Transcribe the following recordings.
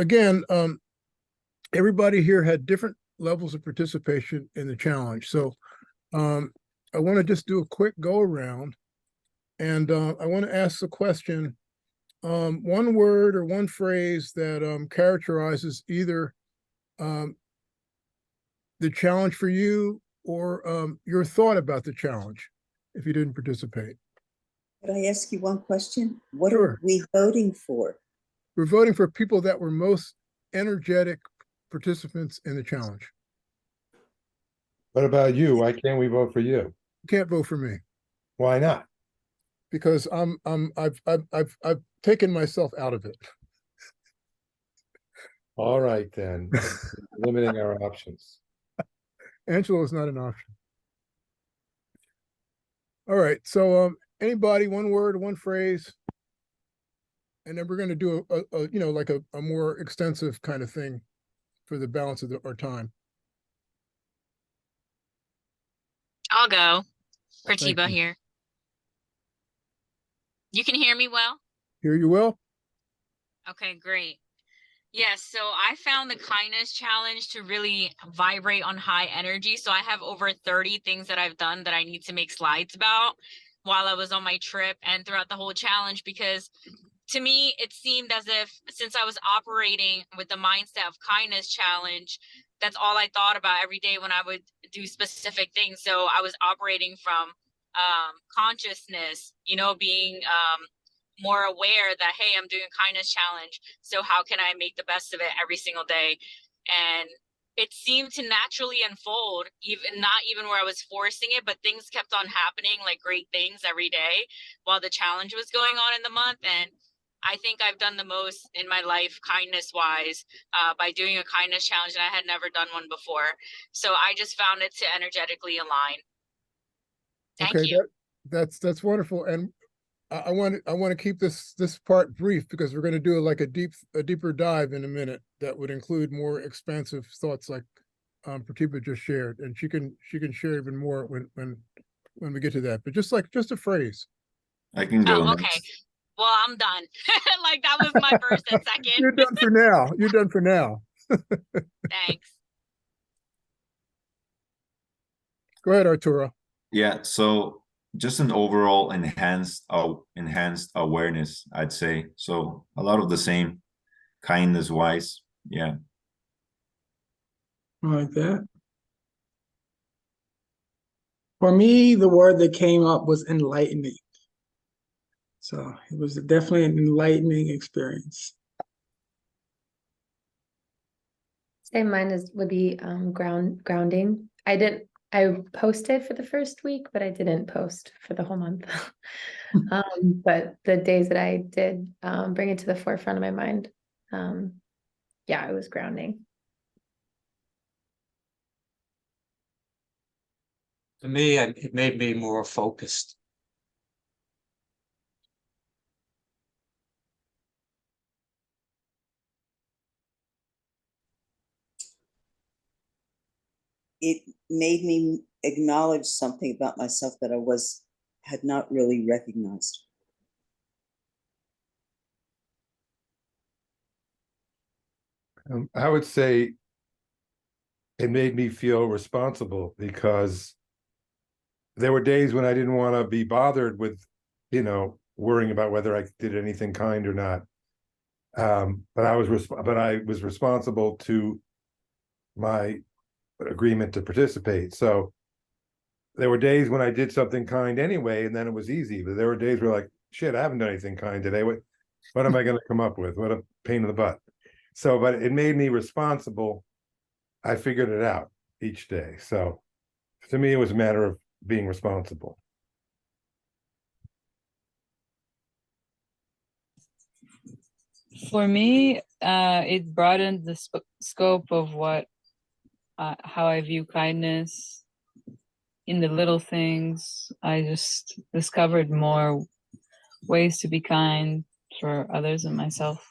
again, everybody here had different levels of participation in the challenge. So I want to just do a quick go around, and I want to ask the question, one word or one phrase that characterizes either the challenge for you or your thought about the challenge if you didn't participate. Could I ask you one question? What Sure. are we voting for? We're voting for people that were most energetic participants in the challenge. What about you? Why can't we vote for you? You can't vote for me Why not? because I've taken myself out of it. All right, then. Limiting our options. Angelo is not an option. All right, so anybody, one word, one phrase, and then we're going to do a you know, like a more extensive kind of thing for the balance of our time. I'll go. Thank Pratiba you. here. You can hear me well? Hear you well? Okay, great. Yes, so I found the kindness challenge to really vibrate on high energy. So I have over 30 things that I've done that I need to make slides about while I was on my trip and throughout the whole challenge, because to me, it seemed as if since I was operating with the mindset of kindness challenge, that's all I thought about every day when I would do specific things. So I was operating from consciousness, you know, being more aware that, hey, I'm doing a kindness challenge. So how can I make the best of it every single day? And it seemed to naturally unfold, even not even where I was forcing it, but things kept on happening, like great things every day while the challenge was going on in the month. And I think I've done the most in my life kindness wise by doing a kindness challenge, and I had never done one before. So I just found it to energetically align. Thank Okay, you. that's wonderful. And I want to keep this part brief because we're going to do like a deeper dive in a minute that would include more expansive thoughts like Pratiba just shared, and she can share even more when we get to that. But just a phrase. I can go Oh, okay. next. Well, I'm done. Like that was my first and second. You're done for now. You're done for now. Thanks. Go ahead, Arturo. Yeah, so just an overall enhanced awareness, I'd say. So a lot of the same, kindness wise. Yeah. Like that. For me, the word that came up was enlightening. So it was definitely an enlightening experience. Say mine would be grounding. I posted for the first week, but I didn't post for the whole month. But the days that I did bring it to the forefront of my mind, yeah, it was grounding. For me, it made me more focused. It made me acknowledge something about myself that I had not really recognized. I would say it made me feel responsible because there were days when I didn't want to be bothered with, worrying about whether I did anything kind or not. But I was responsible to my agreement to participate. So there were days when I did something kind anyway, and then it was easy. But there were days where like, shit, I haven't done anything kind today. What am I going to come up with? What a pain in the butt. So, but it made me responsible. I figured it out each day. So to me, it was a matter of being responsible. For me, it broadened the scope of how I view kindness in the little things. I just discovered more ways to be kind for others and myself.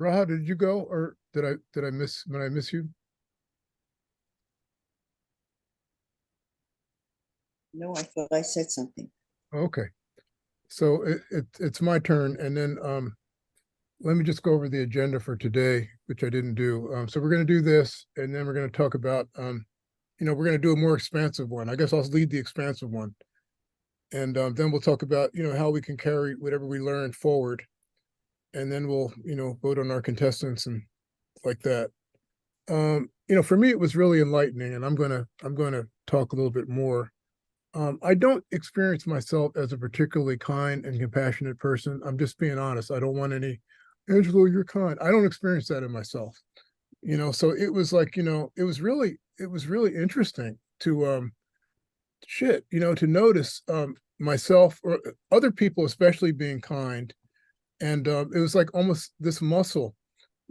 Raha, did you go, or did I miss you? No, I thought I said something. Okay. So it's my turn, and then let me just go over the agenda for today, which I didn't do. So we're going to do this, and then we're going to talk about we're going to do a more expansive one. I guess I'll lead the expansive one, and then we'll talk about how we can carry whatever we learned forward, and then we'll vote on our contestants and like that. For me, it was really enlightening, and I'm gonna talk a little bit more. I don't experience myself as a particularly kind and compassionate person. I'm just being honest. I don't want any, Angelo, you're kind. I don't experience that in myself. So it was like, it was really interesting to to notice myself or other people, especially being kind. And it was like almost this muscle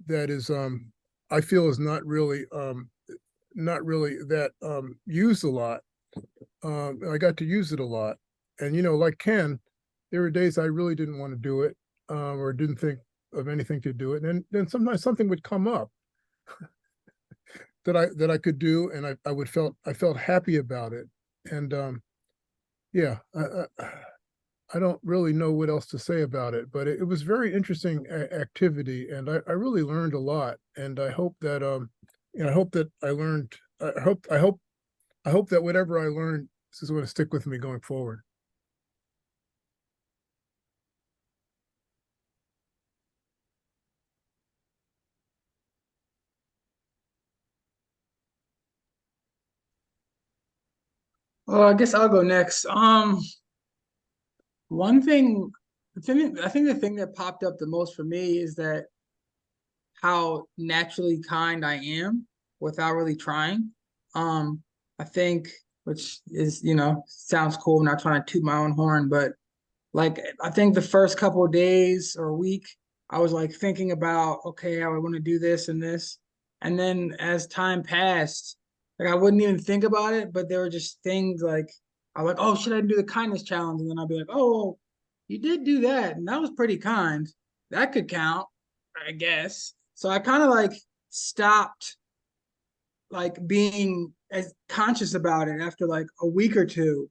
that is I feel is not really that used a lot. I got to use it a lot. And like Ken, there were days I really didn't want to do it, or didn't think of anything to do it. And then sometimes something would come up that I could do, and I felt happy about it. And yeah, I don't really know what else to say about it, but it was very interesting activity, and I really learned a lot. And I hope that I hope that I learned. I hope that whatever I learned is going to stick with me going forward. Well, I guess I'll go next. One thing, I think the thing that popped up the most for me is that how naturally kind I am without really trying. I think, which is, sounds cool. I'm not trying to toot my own horn, but like, I think the first couple of days or week, I was like thinking about, okay, I want to do this and this. And then as time passed, like I wouldn't even think about it, but there were just things like, I'm like, oh, should I do the kindness challenge? And then I'll be like, oh, you did do that. And that was pretty kind. That could count, I guess. So I kind of like stopped like being as conscious about it after like a week or two,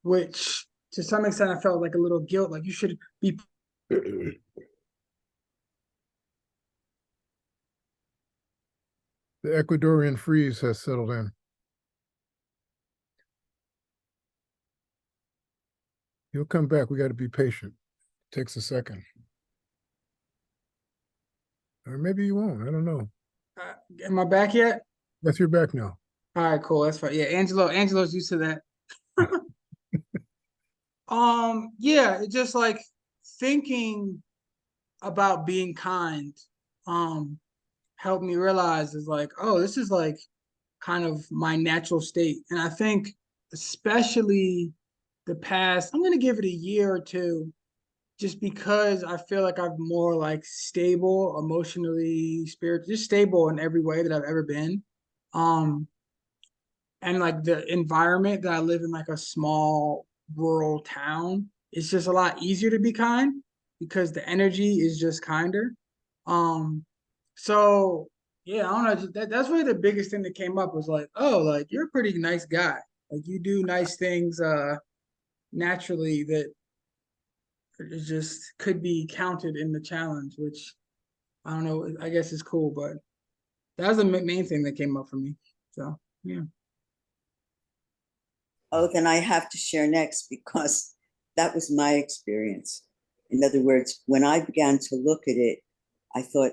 which to some extent I felt like a little guilt, like you should be. The Ecuadorian freeze has settled in. He'll come back. We got to be patient. Takes a second. Or maybe you won't. I don't know. Am I back yet? Yes, you're back now. All right, cool. That's fine. Yeah, Angelo's used to that. Yeah, it's just like thinking about being kind, helped me realize is like, oh, this is like kind of my natural state. And I think especially the past, I'm gonna give it a year or two, just because I feel like I'm more like stable emotionally, spiritually, just stable in every way that I've ever been. And like the environment that I live in, like a small rural town, it's just a lot easier to be kind because the energy is just kinder. So yeah, I don't know. That's really the biggest thing that came up was like, oh, like you're a pretty nice guy. Like you do nice things naturally that it just could be counted in the challenge, which I don't know, I guess is cool, but that was the main thing that came up for me. So yeah. Oh, then I have to share next because that was my experience. In other words, when I began to look at it, I thought,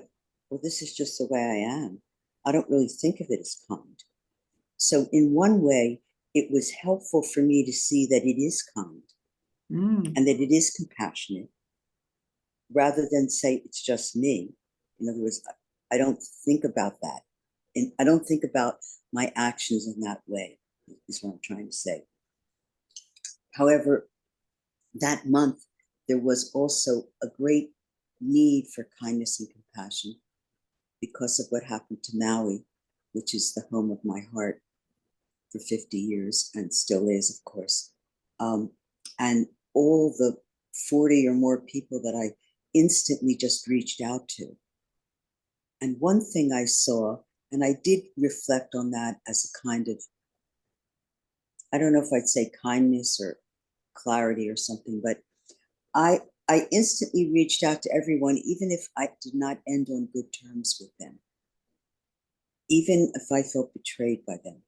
well, this is just the way I am. I don't really think of it as kind. So in one way, it was helpful for me to see that it is kind and that it is compassionate, rather than say it's just me. In other words, I don't think about that. And I don't think about my actions in that way, is what I'm trying to say. However, that month, there was also a great need for kindness and compassion because of what happened to Maui, which is the home of my heart for 50 years and still is, of course. And all the 40 or more people that I instantly just reached out to. And one thing I saw, and I did reflect on that as a kind of, I don't know if I'd say kindness or clarity or something, but I instantly reached out to everyone, even if I did not end on good terms with them, even if I felt betrayed by them.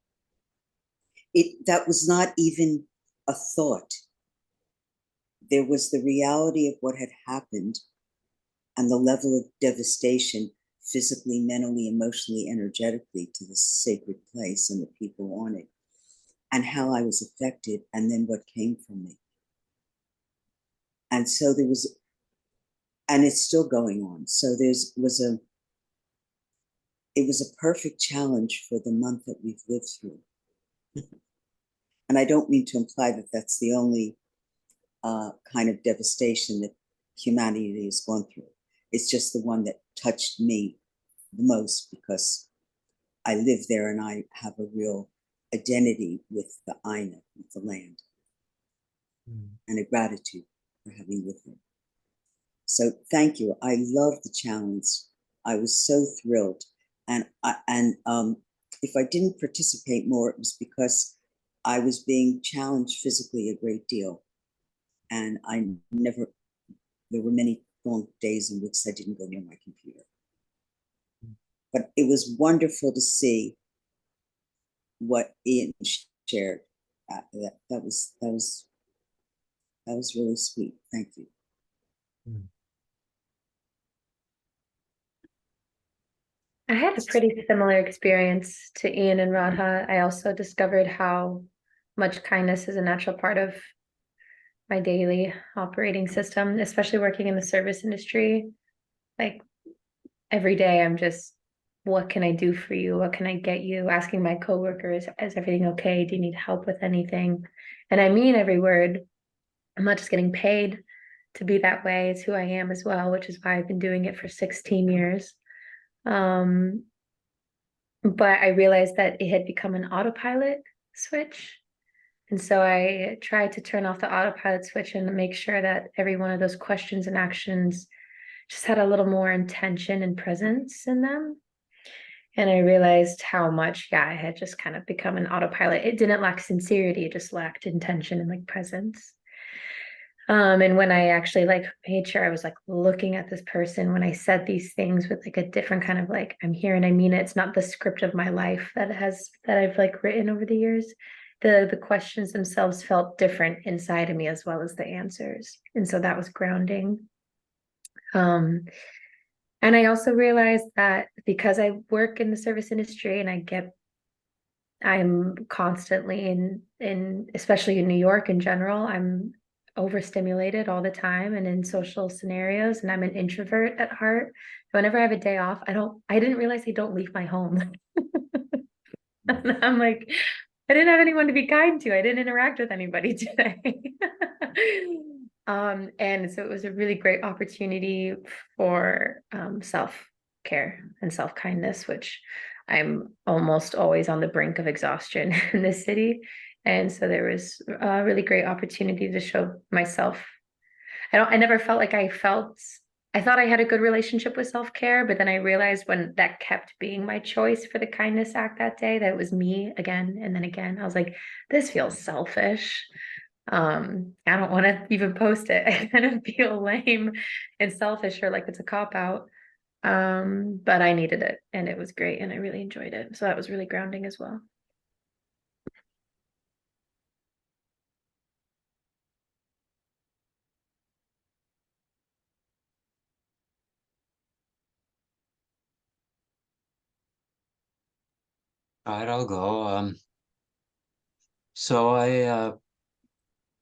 That was not even a thought. There was the reality of what had happened and the level of devastation, physically, mentally, emotionally, energetically, to this sacred place and the people on it, and how I was affected, and then what came from me. And so there was, and it's still going on. So it was a perfect challenge for the month that we've lived through. And I don't mean to imply that that's the only kind of devastation that humanity has gone through. It's just the one that touched me the most because I live there and I have a real identity with the Aina, with the land, and a gratitude for having lived there. So thank you. I love the challenge. I was so thrilled. And if I didn't participate more, it was because I was being challenged physically a great deal. And there were many long days in which I didn't go near my computer. But it was wonderful to see what Ian shared. That was really sweet. Thank you. I had a pretty similar experience to Ian and Radha. I also discovered how much kindness is a natural part of my daily operating system, especially working in the service industry. Like every day, I'm just, what can I do for you? What can I get you? Asking my coworkers, is everything okay? Do you need help with anything? And I mean every word. I'm not just getting paid to be that way. It's who I am as well, which is why I've been doing it for 16 years. But I realized that it had become an autopilot switch. And so I tried to turn off the autopilot switch and make sure that every one of those questions and actions just had a little more intention and presence in them. And I realized how much, I had just kind of become an autopilot. It didn't lack sincerity, it just lacked intention and like presence. And when I actually like made sure I was like looking at this person, when I said these things with like a different kind of like, I'm here and I mean it, it's not the script of my life that I've like written over the years. The questions themselves felt different inside of me as well as the answers. And so that was grounding. And I also realized that because I work in the service industry and I'm constantly in especially in New York in general, I'm overstimulated all the time and in social scenarios, and I'm an introvert at heart. Whenever I have a day off, I didn't realize I don't leave my home. And I'm like, I didn't have anyone to be kind to. I didn't interact with anybody today. And so it was a really great opportunity for self-care and self-kindness, which I'm almost always on the brink of exhaustion in this city. And so there was a really great opportunity to show myself. I never felt like I thought I had a good relationship with self-care, but then I realized when that kept being my choice for the kindness act that day, that it was me again and then again. I was like, this feels selfish. I don't want to even post it. I kind of feel lame and selfish, or like it's a cop-out. But I needed it and it was great and I really enjoyed it. So that was really grounding as well. All right, I'll go. So I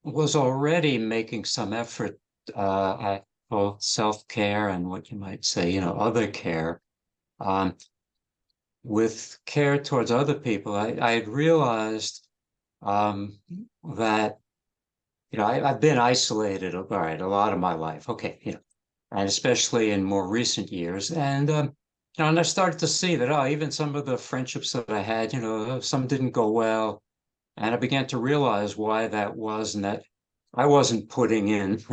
was already making some effort at both self-care and what you might say, other care. With care towards other people, I had realized that, I've been isolated, all right, a lot of my life. Okay, and especially in more recent years. And, and I started to see that, even some of the friendships that I had, some didn't go well. And I began to realize why that was, and that I wasn't putting in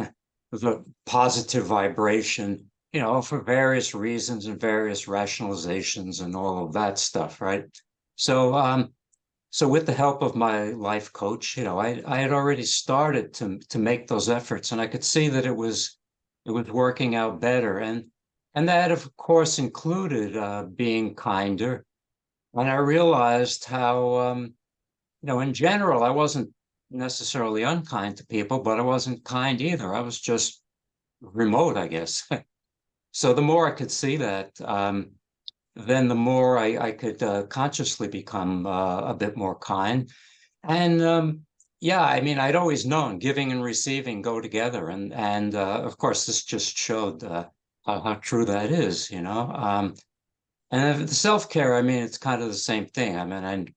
the positive vibration, for various reasons and various rationalizations and all of that stuff, right? So so with the help of my life coach, I had already started to make those efforts, and I could see that it was working out better. And that of course included being kinder. And I realized how in general, I wasn't necessarily unkind to people, but I wasn't kind either. I was just remote, I guess. So the more I could see that, then the more I could consciously become a bit more kind. And yeah, I mean, I'd always known giving and receiving go together, and of course, this just showed how true that is. And the self-care, I mean, it's kind of the same thing. I mean,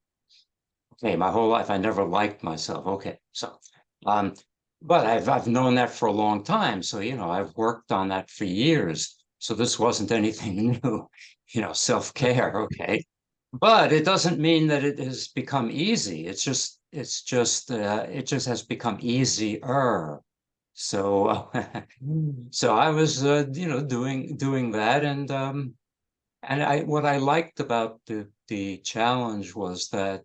okay, my whole life I never liked myself. Okay, so but I've known that for a long time. So I've worked on that for years. So this wasn't anything new, self-care, okay. But it doesn't mean that it has become easy. It just has become easier. So so I was doing that, and what I liked about the challenge was that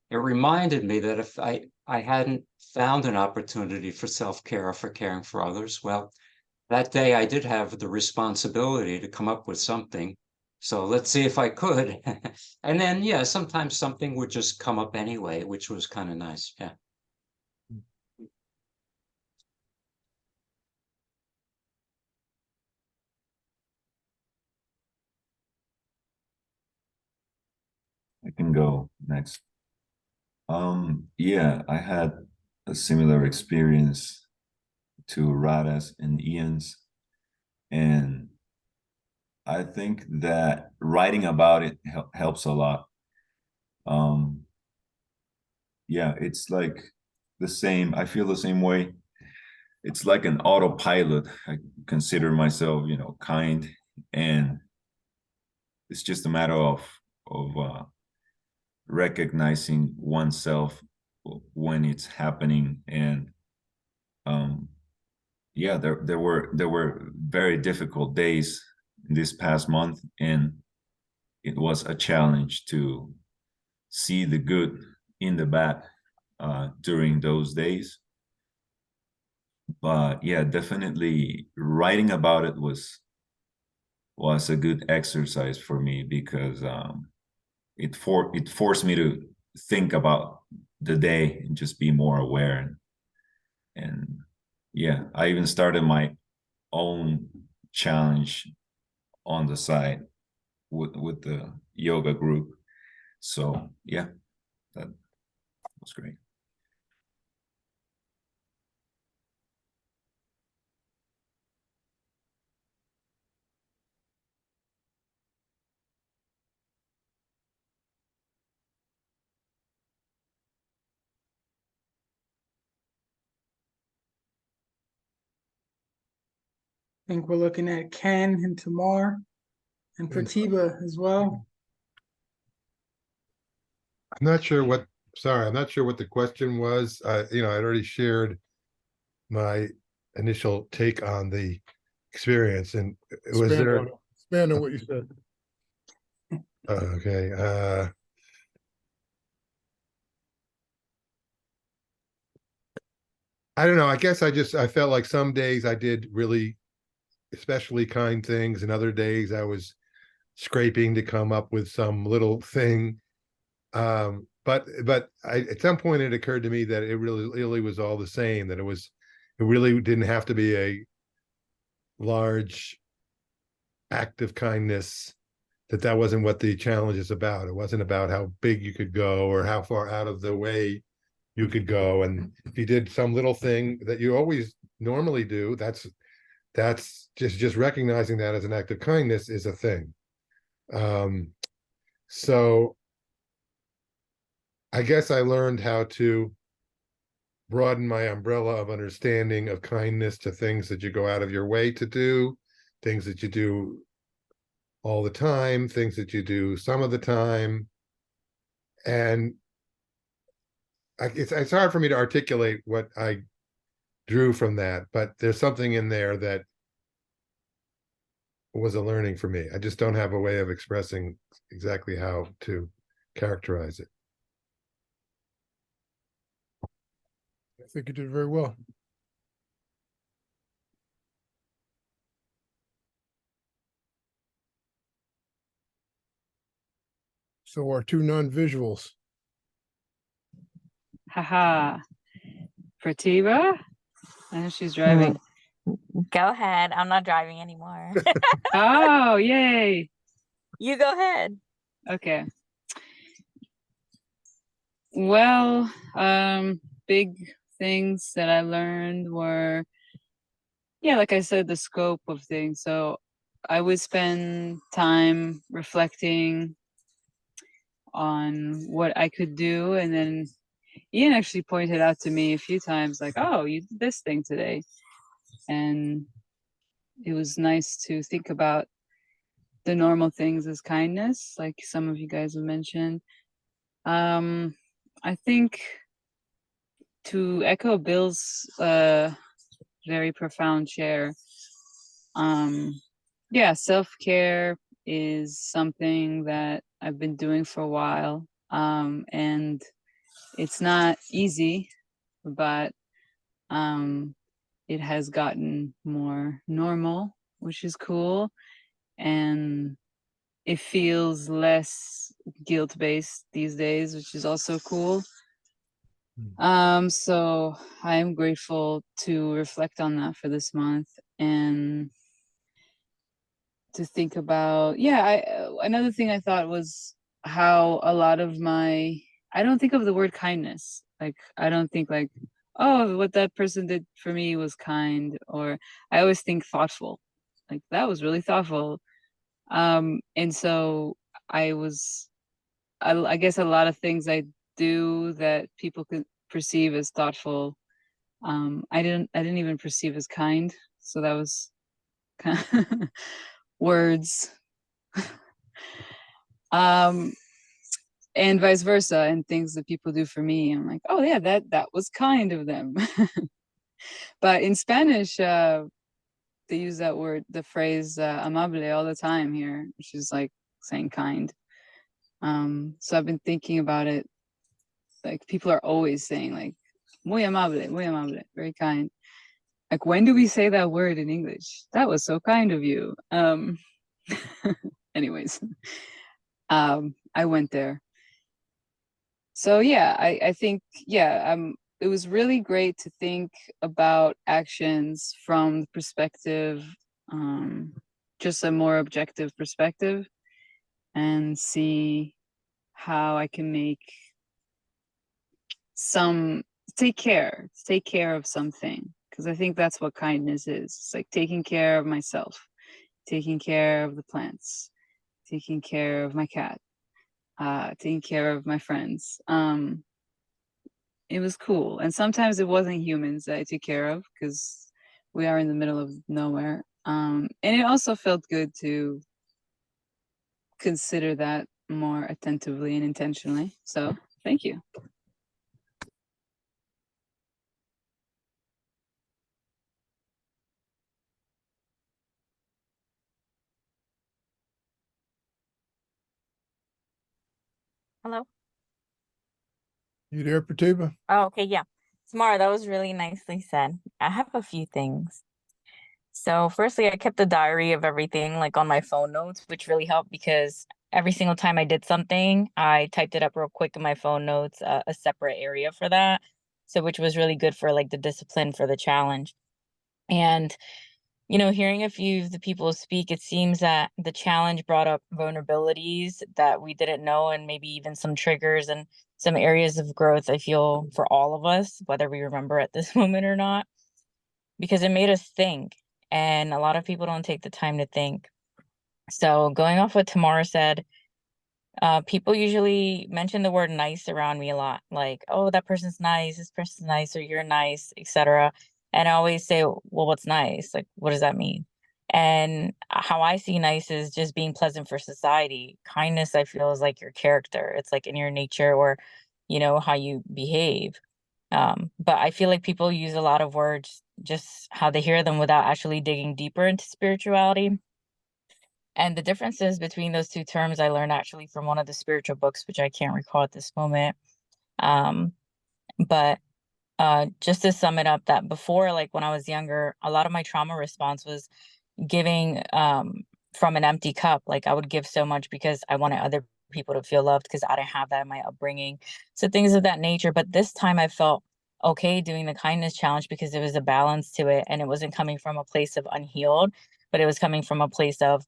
it reminded me that if I hadn't found an opportunity for self-care or for caring for others, well, that day I did have the responsibility to come up with something. So let's see if I could. And then, yeah, sometimes something would just come up anyway, which was kind of nice. Yeah. I can go next. Yeah, I had a similar experience to Radha's and Ian's, and I think that writing about it helps a lot. Yeah, it's like the same. I feel the same way. It's like an autopilot. I consider myself, kind, and it's just a matter of recognizing oneself when it's happening. And yeah, there were very difficult days this past month, and it was a challenge to see the good in the bad during those days. But yeah, definitely writing about it was a good exercise for me, because it forced me to think about the day and just be more aware. And yeah, I even started my own challenge on the side with the yoga group. So yeah, that was great. I think we're looking at Ken and Tamar and Pratibha as well. I'm not sure what the question was. I'd already shared my initial take on the experience, and Expand on what you said. Okay. I don't know. I guess I felt like some days I did really especially kind things, and other days I was scraping to come up with some little thing. But at some point it occurred to me that it really was all the same, that it really didn't have to be a large act of kindness, that wasn't what the challenge is about. It wasn't about how big you could go or how far out of the way you could go. And if you did some little thing that you always normally do, that's just recognizing that as an act of kindness is a thing. So I guess I learned how to broaden my umbrella of understanding of kindness to things that you go out of your way to do, things that you do all the time, things that you do some of the time. And it's hard for me to articulate what I drew from that, but there's something in there that was a learning for me. I just don't have a way of expressing exactly how to characterize it. I think you did very well. So our two non-visuals. Haha. Pratibha? I know she's driving. Go ahead. I'm not driving anymore. Oh, yay. You go ahead. Okay. Well, big things that I learned were, yeah, like I said, the scope of things. So I would spend time reflecting on what I could do, and then Ian actually pointed out to me a few times, like, oh, you did this thing today. And it was nice to think about the normal things as kindness, like some of you guys have mentioned. I think, to echo Bill's very profound share, yeah, self-care is something that I've been doing for a while. And it's not easy, but it has gotten more normal, which is cool. And it feels less guilt-based these days, which is also cool. So I am grateful to reflect on that for this month, and to think about, yeah, another thing I thought was how a lot of I don't think of the word kindness. Like, I don't think like, oh, what that person did for me was kind, or I always think thoughtful. Like, that was really thoughtful. And so I guess a lot of things I do that people could perceive as thoughtful, I didn't even perceive as kind. So that was kind of words. And vice versa, and things that people do for me, I'm like, oh yeah, that was kind of them. But in Spanish, they use that word, the phrase amable, all the time here, which is like saying kind. So I've been thinking about it, like people are always saying like muy amable, very kind. Like, when do we say that word in English? That was so kind of you. Anyways, I went there. So yeah, I think, yeah, it was really great to think about actions from the perspective, just a more objective perspective, and see how I can take care of something. Because I think that's what kindness is. It's like taking care of myself, taking care of the plants, taking care of my cat, taking care of my friends. It was cool. And sometimes it wasn't humans that I took care of, because we are in the middle of nowhere. And it also felt good to consider that more attentively and intentionally. So thank you. Hello. You there, Pratibha? Oh, okay, yeah. Samara, that was really nicely said. I have a few things. So firstly, I kept a diary of everything like on my phone notes, which really helped because every single time I did something, I typed it up real quick in my phone notes, a separate area for that. So which was really good for like the discipline for the challenge. And hearing a few of the people speak, it seems that the challenge brought up vulnerabilities that we didn't know, and maybe even some triggers and some areas of growth, I feel, for all of us, whether we remember at this moment or not, because it made us think. And a lot of people don't take the time to think. So going off what Tamara said, people usually mention the word nice around me a lot, like, oh, that person's nice, this person's nice, or you're nice, etc. And I always say, well, what's nice? Like, what does that mean? And how I see nice is just being pleasant for society. Kindness, I feel, is like your character. It's like in your nature, or, how you behave. But I feel like people use a lot of words just how they hear them without actually digging deeper into spirituality. And the differences between those two terms I learned actually from one of the spiritual books, which I can't recall at this moment. But just to sum it up, that before, like when I was younger, a lot of my trauma response was giving from an empty cup. Like I would give so much because I wanted other people to feel loved because I didn't have that in my upbringing. So things of that nature. But this time I felt okay doing the kindness challenge because there was a balance to it, and it wasn't coming from a place of unhealed, but it was coming from a place of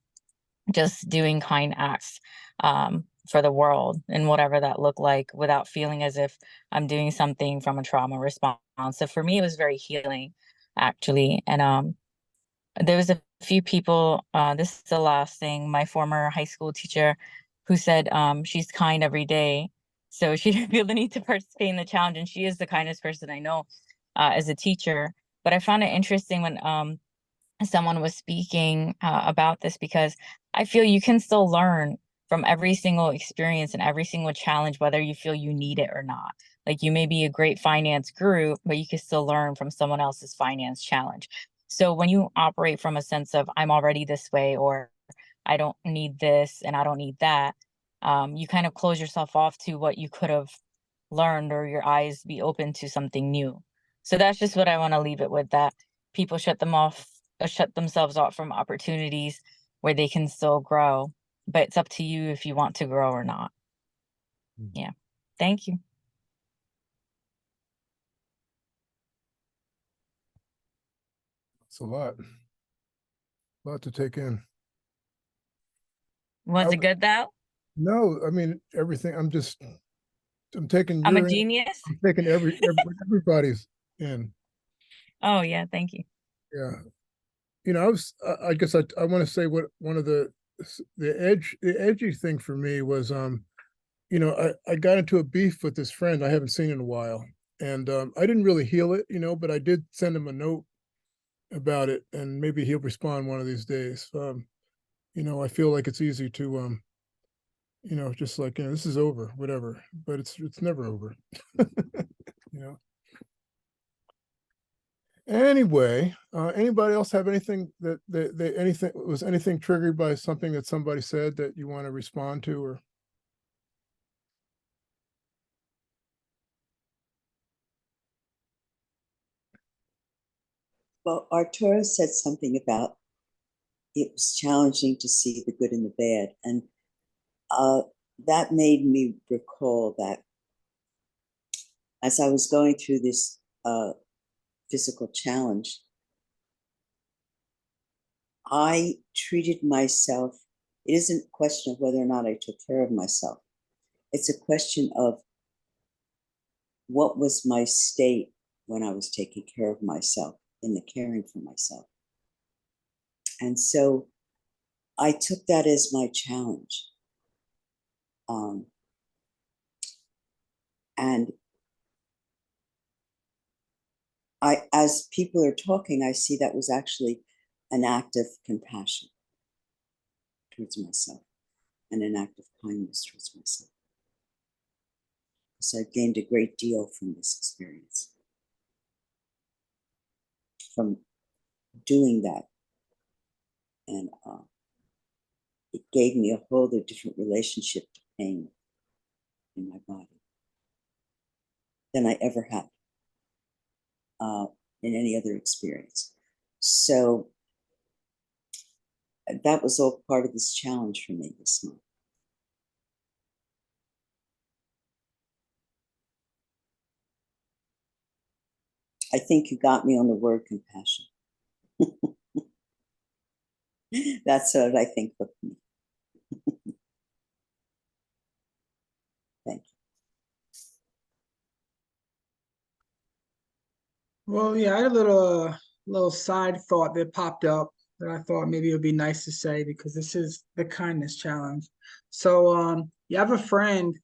just doing kind acts for the world and whatever that looked like, without feeling as if I'm doing something from a trauma response. So for me, it was very healing, actually. And there was a few people, this is the last thing, my former high school teacher who said she's kind every day. So she didn't feel the need to participate in the challenge. And she is the kindest person I know as a teacher. But I found it interesting when someone was speaking about this, because I feel you can still learn from every single experience and every single challenge, whether you feel you need it or not. Like you may be a great finance guru, but you can still learn from someone else's finance challenge. So when you operate from a sense of I'm already this way, or I don't need this and I don't need that, you kind of close yourself off to what you could have learned, or your eyes be open to something new. So that's just what I want to leave it with, that people shut themselves off from opportunities where they can still grow, but it's up to you if you want to grow or not. Yeah. Thank you. It's a lot. A lot to take in. Was it good though? No, I mean, everything, I'm taking I'm a your in, genius. I'm taking everybody's in. Oh yeah, thank you. Yeah. You know, I guess I want to say what one of the edgy thing for me was, you know, I got into a beef with this friend I haven't seen in a while. And I didn't really heal it, you know, but I did send him a note about it, and maybe he'll respond one of these days. You know, I feel like it's easy to you know, just like, you know, this is over, whatever, but it's never over. You know. Anyway, anybody else have anything that anything triggered by something that somebody said that you want to respond to, or? Well, Arturo said something about it was challenging to see the good and the bad. And that made me recall that as I was going through this physical challenge, I treated myself. It isn't a question of whether or not I took care of myself. It's a question of what was my state when I was taking care of myself, in the caring for myself. And so I took that as my challenge. And as people are talking, I see that was actually an act of compassion towards myself and an act of kindness towards myself. So I gained a great deal from this experience, from doing that. And it gave me a whole other different relationship to pain in my body than I ever had in any other experience. So that was all part of this challenge for me this month. I think you got me on the word compassion. That's what I think of me. Thank you. Well, yeah, I had a little side thought that popped up that I thought maybe it would be nice to say, because this is the kindness challenge. So you have a friend,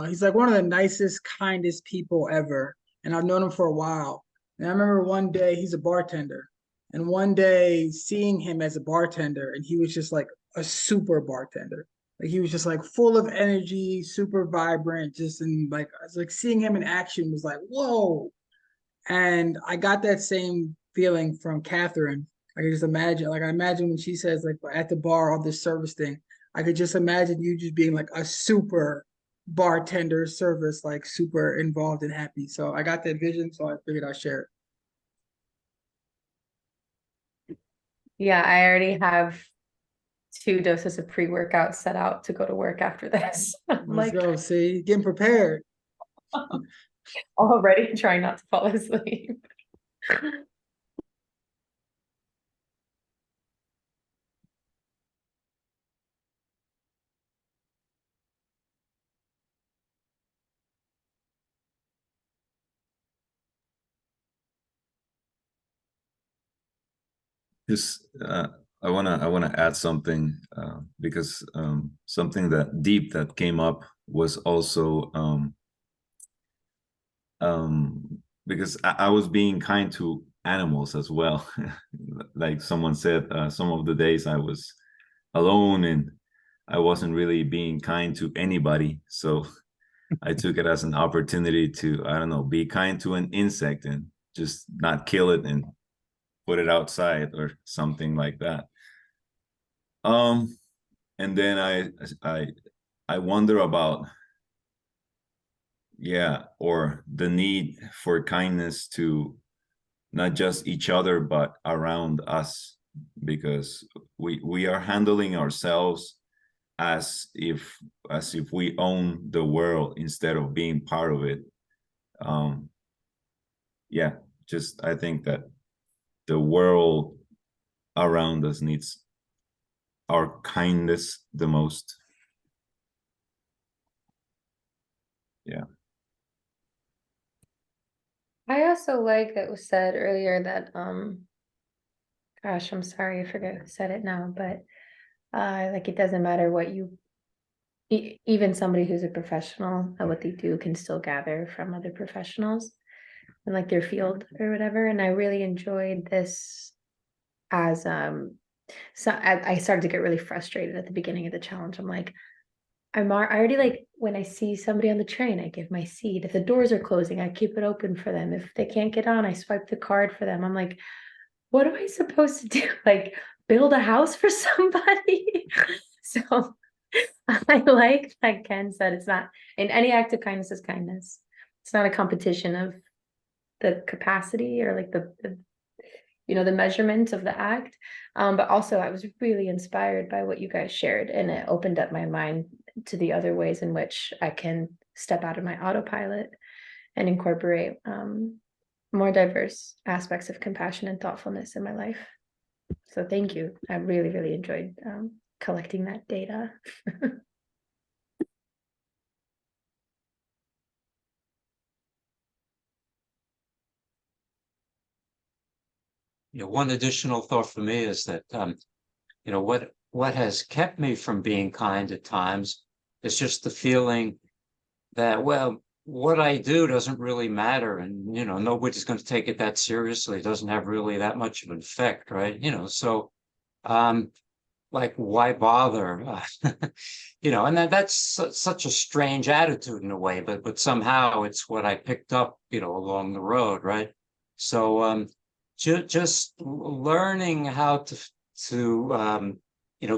he's like one of the nicest, kindest people ever. And I've known him for a while. And I remember one day, he's a bartender. And one day seeing him as a bartender, and he was just like a super bartender. Like he was just like full of energy, super vibrant, just in like, I was like seeing him in action was like, whoa. And I got that same feeling from Catherine. I could just imagine, like I imagine when she says like at the bar, all this service thing, I could just imagine you just being like a super bartender service, like super involved and happy. So I got that vision, so I figured I'd share it. Yeah, I already have 2 doses of pre-workout set out to go to work after this. I'm Let's like go. See, getting prepared. already trying not to fall asleep. Just I wanna add something because something that deep that came up was also because I was being kind to animals as well. Like someone said, some of the days I was alone and I wasn't really being kind to anybody. So I took it as an opportunity to, I don't know, be kind to an insect and just not kill it and put it outside or something like that. Um, and then I wonder about, yeah, or the need for kindness to not just each other but around us, because we are handling ourselves as if we own the world instead of being part of it. um yeah, just I think that the world around us needs our kindness the most. Yeah. I also like that was said earlier that gosh, I'm sorry, I forget who said it now, but like it doesn't matter what you even somebody who's a professional at what they do can still gather from other professionals in like their field or whatever. And I really enjoyed this as so I started to get really frustrated at the beginning of the challenge. I'm like, I already like when I see somebody on the train, I give my seat. If the doors are closing, I keep it open for them. If they can't get on, I swipe the card for them. I'm like, what am I supposed to do? Like build a house for somebody? So I like that Ken said it's not in any act of kindness is kindness. It's not a competition of the capacity or like the the measurement of the act. But also I was really inspired by what you guys shared, and it opened up my mind to the other ways in which I can step out of my autopilot and incorporate more diverse aspects of compassion and thoughtfulness in my life. So thank you. I really, really enjoyed collecting that data. One additional thought for me is that what has kept me from being kind at times is just the feeling that, well, what I do doesn't really matter, and nobody's going to take it that seriously. It doesn't have really that much of an effect, right? So like, why bother? And that's such a strange attitude in a way, but somehow it's what I picked up, along the road, right? So just learning how to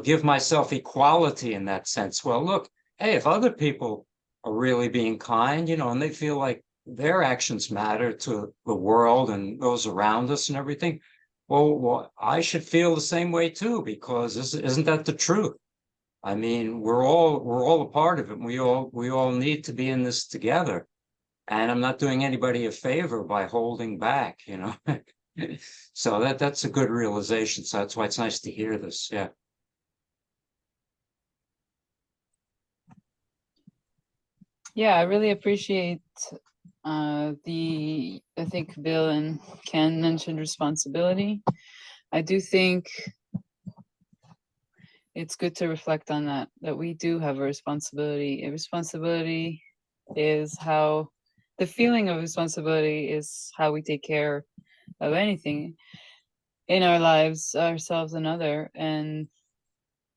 give myself equality in that sense. Well, look, hey, if other people are really being kind, and they feel like their actions matter to the world and those around us and everything, well, I should feel the same way too, because isn't that the truth? I mean, we're all a part of it. We all need to be in this together. And I'm not doing anybody a favor by holding back, So that's a good realization. So that's why it's nice to hear this. Yeah. Yeah, I really appreciate I think Bill and Ken mentioned responsibility. I do think it's good to reflect on that we do have a responsibility. A responsibility is how the feeling of responsibility is how we take care of anything in our lives, ourselves and other. And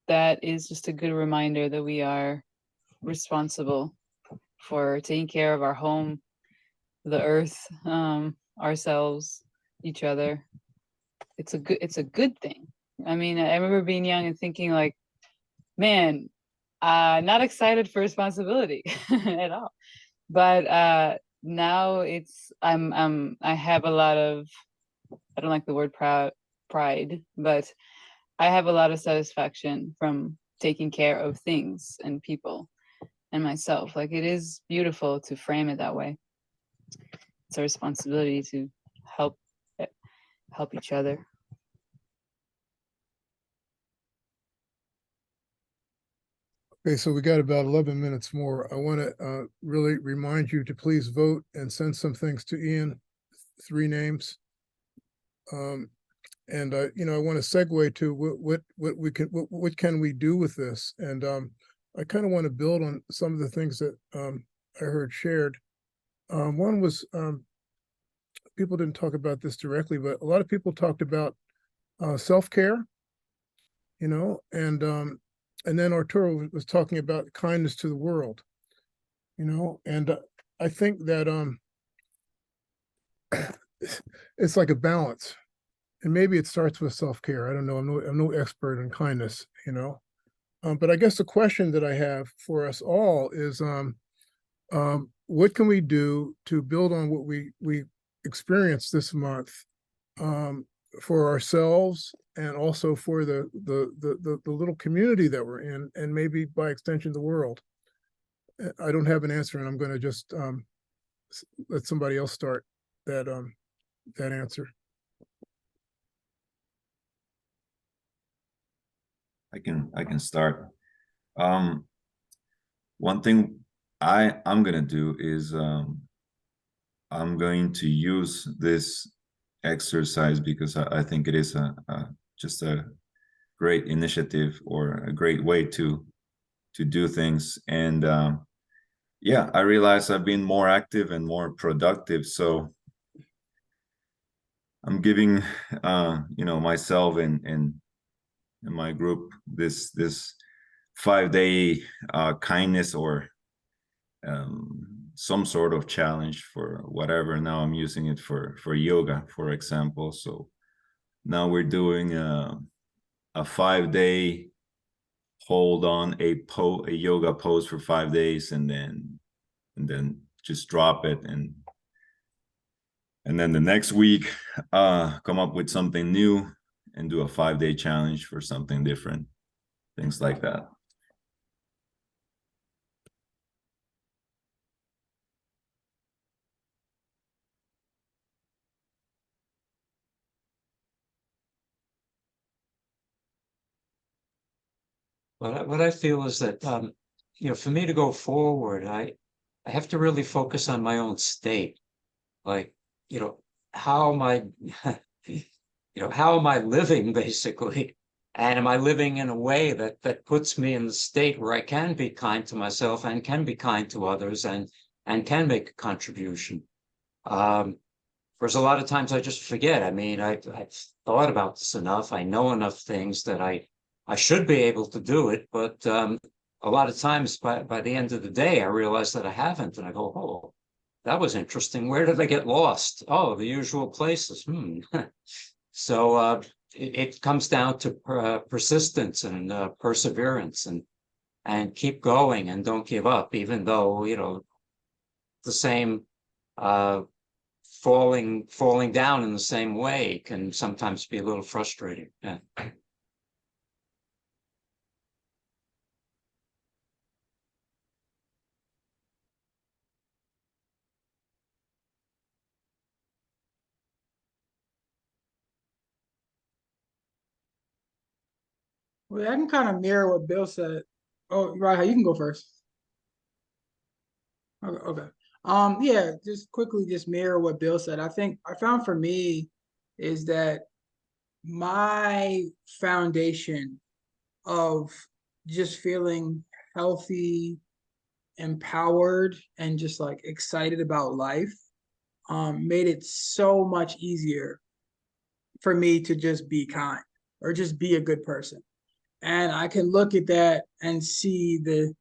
that is just a good reminder that we are responsible for taking care of our home, the earth, ourselves, each other. It's a good thing. I mean, I remember being young and thinking like, man, not excited for responsibility at all. But now I have a lot of, I don't like the word pride, but I have a lot of satisfaction from taking care of things and people and myself. Like, it is beautiful to frame it that way. It's a responsibility to help each other. Okay, so we got about 11 minutes more. I want to really remind you to please vote and send some things to Ian, 3 names. And you know, I want to segue to what can we do with this? And I kind of want to build on some of the things that I heard shared. One was people didn't talk about this directly, but a lot of people talked about self-care, you know, and then Arturo was talking about kindness to the world, you know, and I think that it's like a balance. And maybe it starts with self-care. I don't know. I'm no expert in kindness, you know. But I guess the question that I have for us all is, what can we do to build on what we experienced this month, for ourselves and also for the little community that we're in, and maybe by extension the world. I don't have an answer, and I'm going to just let somebody else start that answer. I can start. One thing I'm gonna do is I'm going to use this exercise because I think it is just a great initiative or a great way to do things. And yeah, I realize I've been more active and more productive, so I'm giving you know, myself and my group this 5-day kindness or some sort of challenge for whatever. Now I'm using it for yoga, for example. So now we're doing a 5-day hold on a yoga pose for 5 days, and then just drop it, and then the next week come up with something new and do a 5-day challenge for something different, things like that. What I feel is that, you know, for me to go forward, I have to really focus on my own state. Like, you know, how am I, you know, how am I living basically? And am I living in a way that puts me in the state where I can be kind to myself and can be kind to others and can make a contribution? Whereas a lot of times I just forget. I mean, I've thought about this enough. I know enough things that I should be able to do it, but a lot of times by the end of the day, I realize that I haven't, and I go, oh, that was interesting. Where did I get lost? Oh, the usual places. So it comes down to persistence and perseverance, and keep going and don't give up, even though, you know, the same falling down in the same way can sometimes be a little frustrating. Yeah. Well, I can kind of mirror what Bill said. Oh, right, you can go first. Okay. Yeah, just quickly just mirror what Bill said. I think I found for me is that my foundation of just feeling healthy, empowered, and just like excited about life made it so much easier for me to just be kind or just be a good person. And I can look at that and see the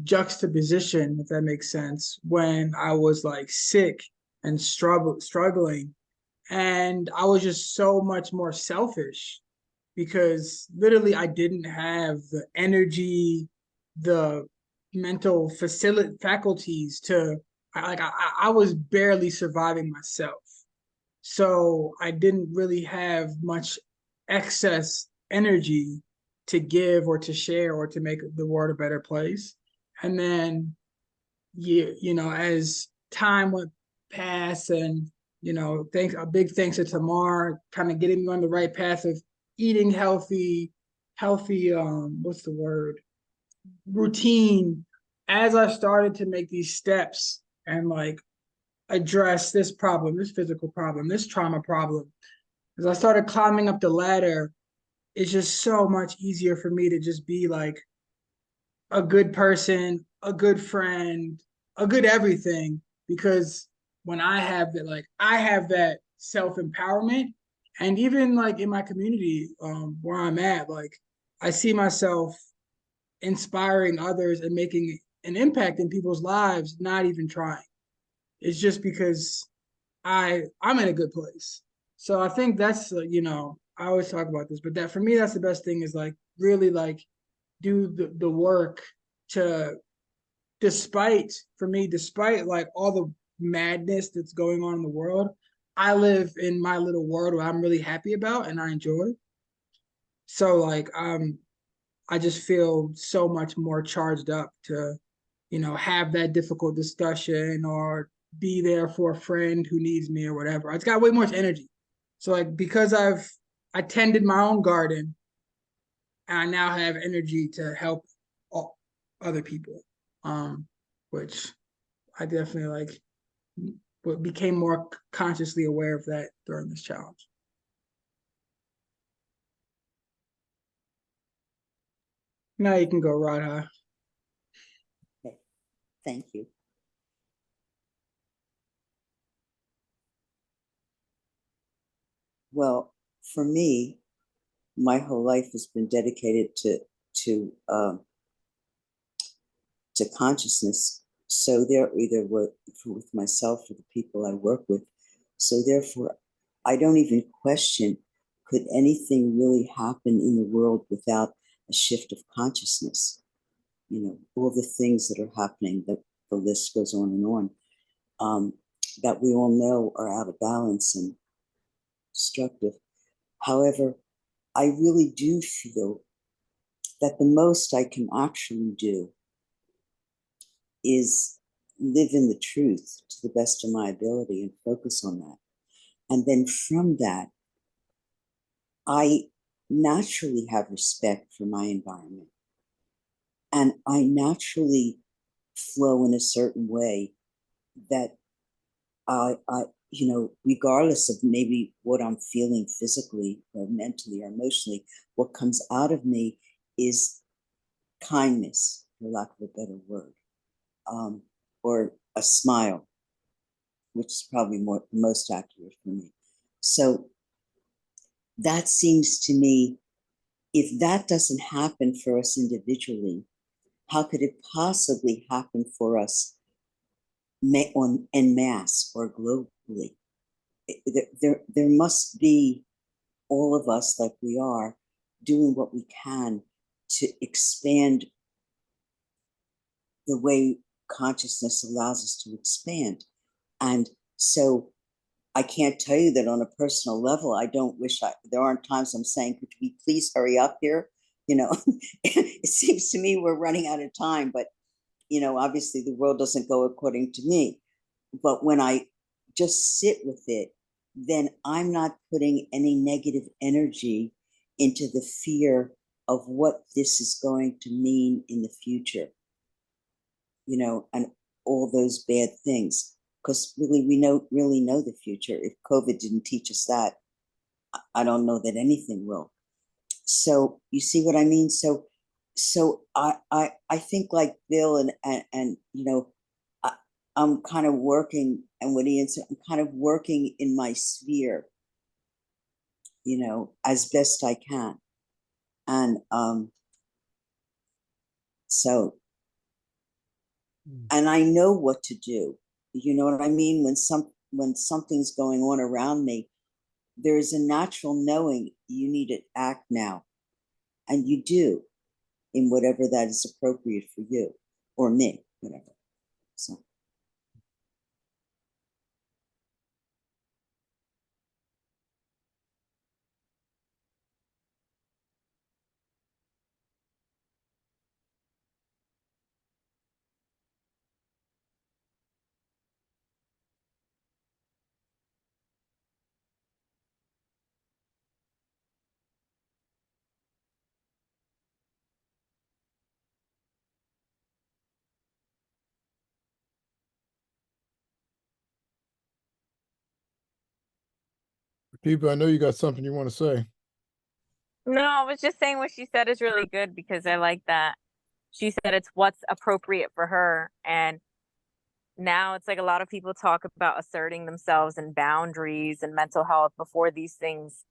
juxtaposition, if that makes sense, when I was like sick and struggling. And I was just so much more selfish because literally I didn't have the energy the mental faculties to I was barely surviving myself. So I didn't really have much excess energy to give or to share or to make the world a better place. And then you know, as time went past and thanks, a big thanks to Tamar kind of getting me on the right path of eating healthy, what's the word? Routine. As I started to make these steps and like address this problem, this physical problem, this trauma problem, as I started climbing up the ladder, it's just so much easier for me to just be like a good person, a good friend, a good everything. Because when I have that, like I have that self-empowerment, and even like in my community, where I'm at, like I see myself inspiring others and making an impact in people's lives, not even trying. It's just because I'm in a good place. So I think that's I always talk about this, but that for me that's the best thing is like really like do the work to despite like all the madness that's going on in the world, I live in my little world where I'm really happy about and I enjoy. So like I just feel so much more charged up to have that difficult discussion or be there for a friend who needs me or whatever. It's got way more energy. So like because I tended my own garden, I now have energy to help other people, which I definitely became more consciously aware of that during this challenge. Now you can go, Radha. Okay. Thank you. Well, for me, my whole life has been dedicated to consciousness. So there either with myself or the people I work with. So therefore, I don't even question, could anything really happen in the world without a shift of consciousness? All the things that are happening, the list goes on and on, that we all know are out of balance and destructive. However, I really do feel that the most I can actually do is live in the truth to the best of my ability and focus on that. And then from that, I naturally have respect for my environment. And I naturally flow in a certain way that regardless of maybe what I'm feeling physically or mentally or emotionally, what comes out of me is kindness, for lack of a better word, or a smile, which is probably most accurate for me. So that seems to me, if that doesn't happen for us individually, how could it possibly happen for us en masse or globally? There must be all of us, like we are, doing what we can to expand the way consciousness allows us to expand. And so I can't tell you that on a personal level, I don't wish there aren't times I'm saying, could we please hurry up here? It seems to me we're running out of time, but obviously the world doesn't go according to me. But when I just sit with it, then I'm not putting any negative energy into the fear of what this is going to mean in the future, and all those bad things. Because really, we really know the future. If COVID didn't teach us that, I don't know that anything will. So you see what I mean? So I think like Bill and I'm kind of working, and what Ian said, I'm kind of working in my sphere, as best I can. And and I know what to do. You know what I mean? When something's going on around me, there's a natural knowing you need to act now. And you do. in whatever that is appropriate for you or me, whatever. So. People, I know you got something you want to say. No, I was just saying what she said is really good because I like that. She said it's what's appropriate for her. And now it's like a lot of people talk about asserting themselves and boundaries and mental health before these things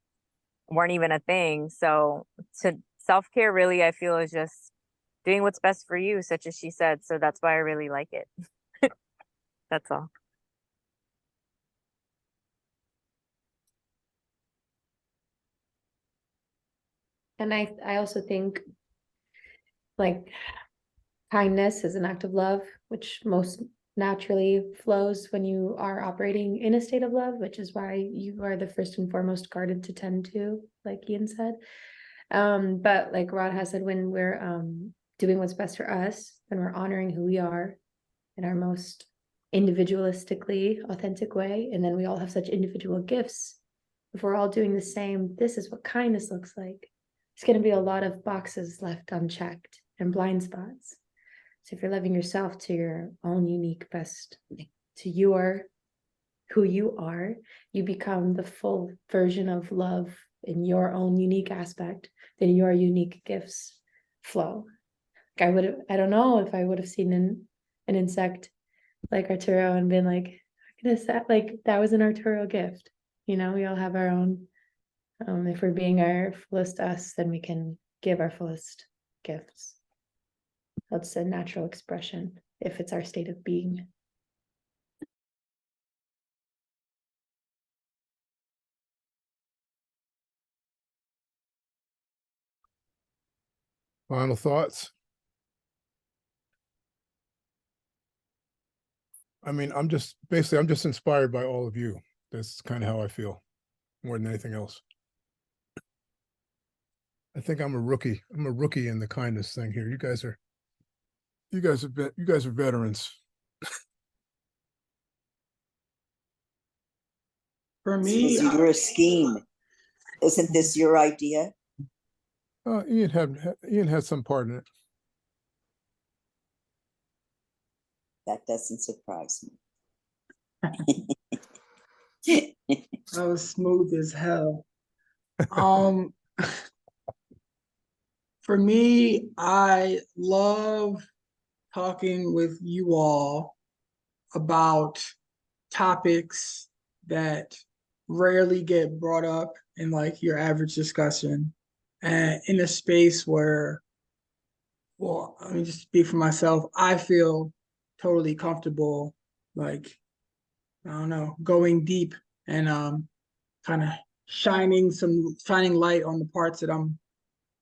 weren't even a thing. So to self-care really, I feel, is just doing what's best for you, such as she said. So that's why I really like it. That's all. And I also think like kindness is an act of love, which most naturally flows when you are operating in a state of love, which is why you are the first and foremost guarded to tend to, like Ian said. But like Rod has said, when we're doing what's best for us, when we're honoring who we are in our most individualistically authentic way, and then we all have such individual gifts. If we're all doing the same, this is what kindness looks like. There's going to be a lot of boxes left unchecked and blind spots. So if you're loving yourself to your own unique best, to your who you are, you become the full version of love in your own unique aspect, then your unique gifts flow. Like I don't know if I would have seen an insect like Arturo and been like, like that was an Arturo gift. You know, we all have our own. If we're being our fullest us, then we can give our fullest gifts. That's a natural expression if it's our state of being. Final thoughts? I mean, I'm just inspired by all of you. That's kind of how I feel more than anything else. I think I'm a rookie. I'm a rookie in the kindness thing here. You guys are veterans. For me, Suppose you're a scheme. Isn't this your idea? Ian had some part in it. That doesn't surprise that was smooth as hell. For me, I love talking with you all about topics that rarely get brought up in like your average discussion, and in a space where, well, let me just speak for myself, I feel totally comfortable, like, I don't know, going deep and kind of shining light on the parts that I'm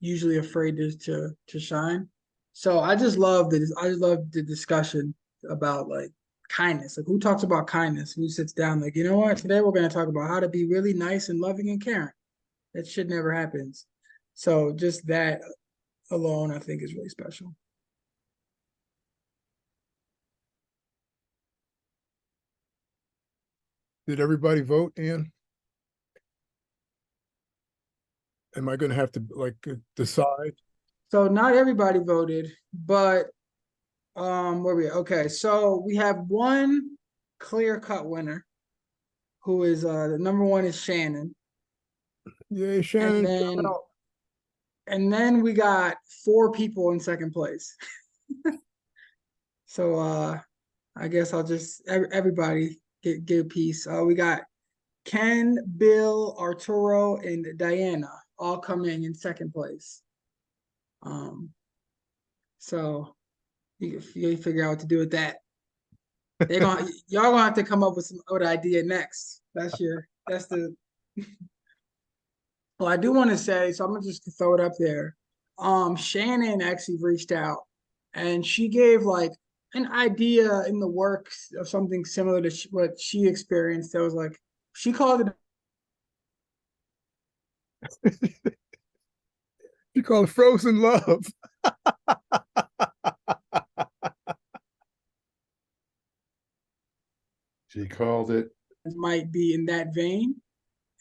usually afraid to shine. So I just love the discussion about like kindness. Like, who talks about kindness? Who sits down like, you know what? Today we're going to talk about how to be really nice and loving and caring. That shit never happens. So just that alone, I think, is really special. Did everybody vote, Ian? Am I going to have to like decide? So not everybody voted, but where we okay. So we have one clear-cut winner, who is the number one is Shannon. Yay, Shannon. And then we got 4 people in second place. So I guess I'll just everybody get a piece. We got Ken, Bill, Arturo, and Diana all coming in second place. So you figure out what to do with that. Y'all gonna have to come up with some other idea next. That's the. Well, I do want to say, so I'm gonna just throw it up there. Shannon actually reached out and she gave like an idea in the works of something similar to what she experienced. That was like, she called it You call it frozen love. She called it. might be in that vein.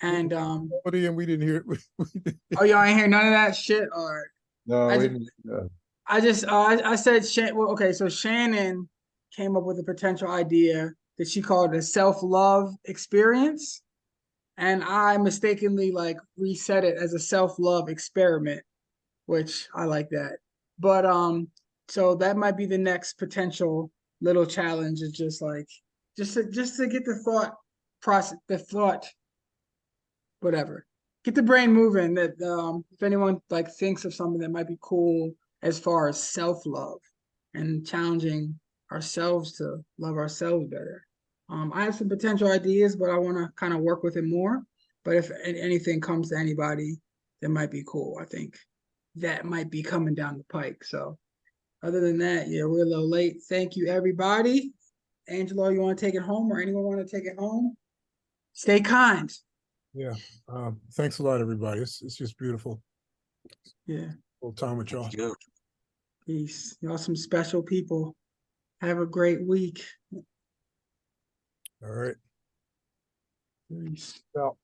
And Nobody, and we didn't hear it. oh, y'all ain't hear none of that shit? All right. No, I we ju- didn't, I said well, okay, so Shannon came up with a potential idea that she called a self-love experience. And I mistakenly like reset it as a self-love experiment, which I like that. But so that might be the next potential little challenge, is just like just to get the thought process, the thought, whatever. Get the brain moving, that if anyone like thinks of something that might be cool as far as self-love and challenging ourselves to love ourselves better. I have some potential ideas, but I want to kind of work with it more. But if anything comes to anybody that might be cool, I think that might be coming down the pike. So other than that, yeah, we're a little late. Thank you, everybody. Angelo, you want to take it home, or anyone want to take it home? Stay kind. Yeah. Thanks a lot, everybody. It's just beautiful. Yeah. Full time with y'all. Thank you. Peace. Y'all some special people. Have a great week. All right. Peace. Well.